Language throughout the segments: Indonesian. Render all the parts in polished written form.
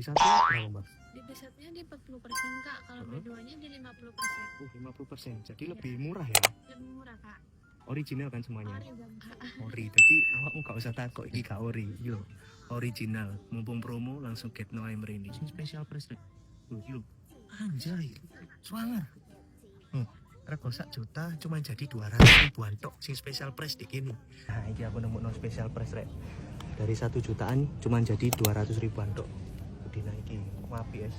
B1 berapa Mbak? Di B1-nya di 40% Kak, kalau B2-nya di 50%. 50%. Jadi lebih murah ya. Lebih murah Kak. Original kan semuanya. Ori Bang. Ori. Jadi awakmu gak usah takut iki gak ori. Yo. Original. Mumpung promo langsung get no aim ini. Ini special price rek. Yo. Anjay. Swanger. Rego 1 juta cuma jadi 200 ribuan tok sing special price di kini. Nah, ini aku nemu no special price rek. Dari 1 jutaan cuma jadi 200 ribuan tok. Dinaiki wapi es.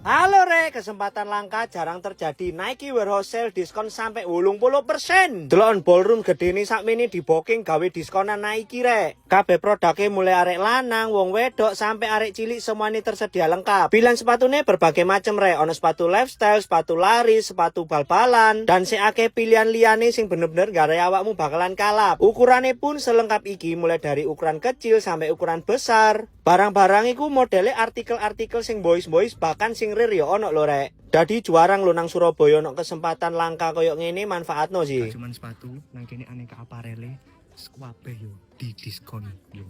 Halo Rek, kesempatan langka jarang terjadi. Nike warehouse sale diskon sampai 80%. Delon ballroom gede ini sak mini di booking gawe diskonan Nike Rek. Kabeh produknya mulai arek lanang, wong wedok sampai arek cilik semuanya tersedia lengkap. Pilihan sepatunya berbagai macam Rek. Ono sepatu lifestyle, sepatu lari, sepatu bal-balan, dan seake pilihan liyane sing bener-bener gak ada awakmu bakalan kalap. Ukurannya pun selengkap iki, mulai dari ukuran kecil sampai ukuran besar. Barang-barang iku modelnya artikel-artikel sing boys-boys bahkan sing rare ya ono lho Rek. Dadi juarang lu nang Surabaya ono kesempatan langka koyo ngene manfaatno sih. Gak cuman sepatu, nang kene aneka aparele, kabeh yo di diskon yo.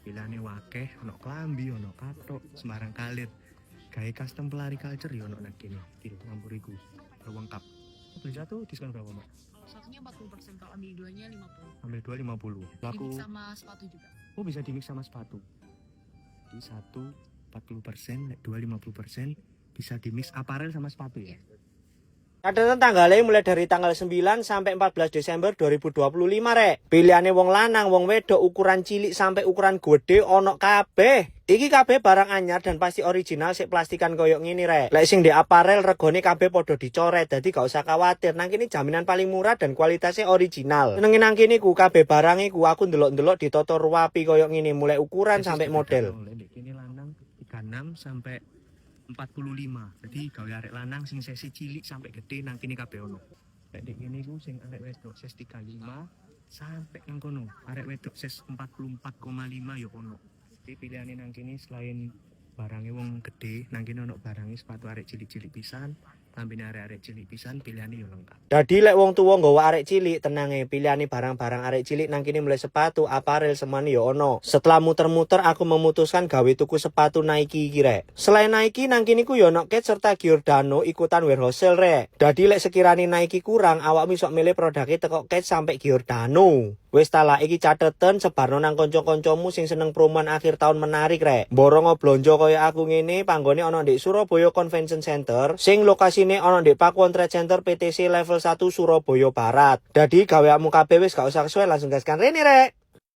Pilihane wakeh, ono klambi, ono katok, sembarang kalir. Gawe custom pelari culture yo ono nang kene. Iki 60.000 lengkap. Beli satu diskon berapa, Mbak? Satunya 40%, kalau ambil duanya 50. Ambil 2 50. Laku Ini sama sepatu juga. oh bisa di mix sama sepatu. Di 1 40%, 2 50% bisa di mix aparel sama sepatu ya. Catatan tanggalnya mulai dari tanggal 9 sampai 14 Desember 2025 Rek. Pilihane wong lanang, wong wedok, ukuran cilik sampai ukuran gede ono kabeh. Iki kabeh barang anyar dan pasti original sik plastikan koyo ngene Rek. Lek sing di aparel regone kabeh podo dicoret, dadi gak usah khawatir. Nang kene jaminan paling murah dan kualitasnya original. Senenge nang kene ku kabeh barang iku aku ndelok-ndelok ditata ruwapi koyo ngene mulai ukuran sampai model. Ini lanang 36 sampai 45. Jadi gawe arek lanang sing sesi cilik sampai gede nang kene kabeh ono. Lek nek kene iku sing arek wedok ses 35 sampai nang kono. Arek wedok ses 44,5 ya ono. Jadi pilihane nang kene selain barangnya wong gede, nang kene ono barangnya sepatu arek cilik-cilik pisan, tampine arek-arek cilik pisan, pilihane yo lengkap. Dadi lek wong tuwa nggawa arek cilik, tenange pilihane barang-barang arek cilik nang kene mulai sepatu, aparel semuanya yo ono. Setelah muter-muter aku memutuskan gawe tuku sepatu Nike iki Rek. Selain Nike nang kene ku yo ono Keds serta Giordano ikutan warehouse sale Rek. Dadi lek sekirane Nike kurang, awakmu iso milih produknya teko Keds sampai Giordano. Wis tala iki cateten sebarno nang kanca-kancamu sing seneng promoan akhir tahun menarik Rek. Borongo blonjo kaya aku ngene panggone ono di Surabaya Convention Center sing lokasine ono di Pakuwon Trade Center PTC level 1 Surabaya Barat. Dadi gaweanmu kabeh wis gak usah kesuwen langsung gaskan rene Rek.